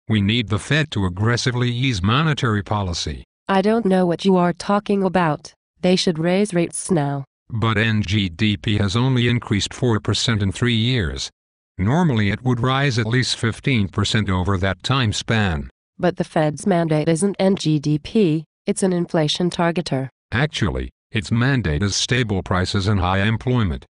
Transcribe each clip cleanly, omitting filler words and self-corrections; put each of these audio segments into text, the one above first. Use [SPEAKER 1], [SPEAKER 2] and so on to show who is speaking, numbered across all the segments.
[SPEAKER 1] We need the Fed to aggressively ease monetary policy.
[SPEAKER 2] I don't know what you are talking about. They should raise rates now.
[SPEAKER 1] But NGDP has only increased 4% in 3 years. Normally it would rise at least 15% over that time span.
[SPEAKER 2] But the Fed's mandate isn't NGDP, it's an inflation targeter.
[SPEAKER 1] Actually, its mandate is stable prices and high employment.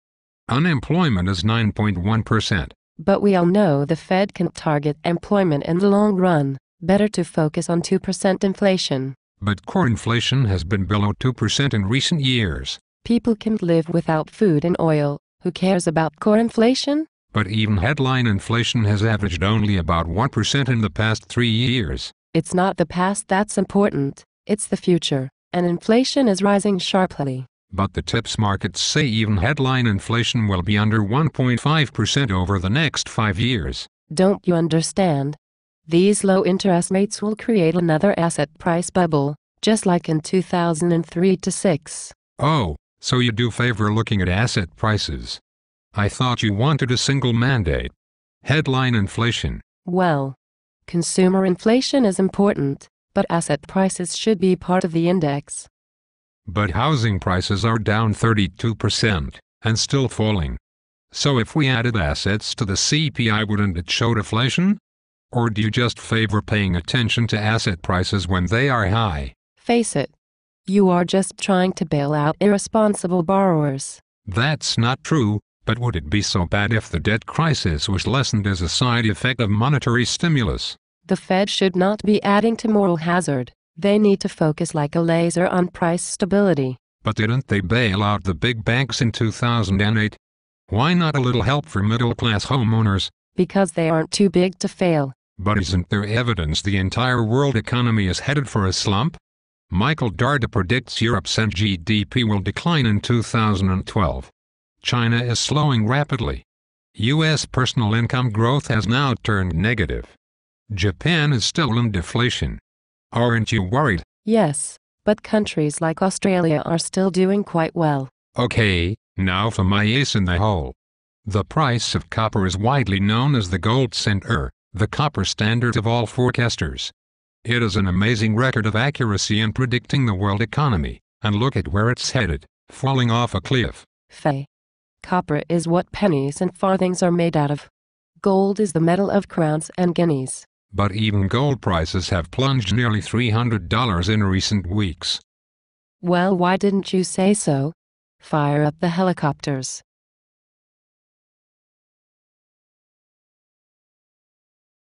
[SPEAKER 1] Unemployment is 9.1%.
[SPEAKER 2] But we all know the Fed can't target employment in the long run. Better to focus on 2% inflation.
[SPEAKER 1] But core inflation has been below 2% in recent years.
[SPEAKER 2] People can't live without food and oil. Who cares about core inflation?
[SPEAKER 1] But even headline inflation has averaged only about 1% in the past 3 years.
[SPEAKER 2] It's not the past that's important, it's the future, and inflation is rising sharply.
[SPEAKER 1] But the tips markets say even headline inflation will be under 1.5% over the next 5 years.
[SPEAKER 2] Don't you understand? These low interest rates will create another asset price bubble, just like in 2003-06.
[SPEAKER 1] Oh, so you do favor looking at asset prices. I thought you wanted a single mandate. Headline inflation.
[SPEAKER 2] Well, consumer inflation is important, but asset prices should be part of the index.
[SPEAKER 1] But housing prices are down 32% and still falling. So if we added assets to the CPI, wouldn't it show deflation? Or do you just favor paying attention to asset prices when they are high?
[SPEAKER 2] Face it. You are just trying to bail out irresponsible borrowers.
[SPEAKER 1] That's not true, but would it be so bad if the debt crisis was lessened as a side effect of monetary stimulus?
[SPEAKER 2] The Fed should not be adding to moral hazard. They need to focus like a laser on price stability.
[SPEAKER 1] But didn't they bail out the big banks in 2008? Why not a little help for middle-class homeowners?
[SPEAKER 2] Because they aren't too big to fail.
[SPEAKER 1] But isn't there evidence the entire world economy is headed for a slump? Michael Darda predicts Europe's NGDP will decline in 2012. China is slowing rapidly. U.S. personal income growth has now turned negative. Japan is still in deflation. Aren't you worried?
[SPEAKER 2] Yes, but countries like Australia are still doing quite well.
[SPEAKER 1] Okay, now for my ace in the hole. The price of copper is widely known as the gold center, the copper standard of all forecasters. It is an amazing record of accuracy in predicting the world economy, and look at where it's headed, falling off a cliff.
[SPEAKER 2] Faye. Copper is what pennies and farthings are made out of. Gold is the metal of crowns and guineas.
[SPEAKER 1] But even gold prices have plunged nearly $300 in recent weeks.
[SPEAKER 2] Well, why didn't you say so? Fire up the helicopters.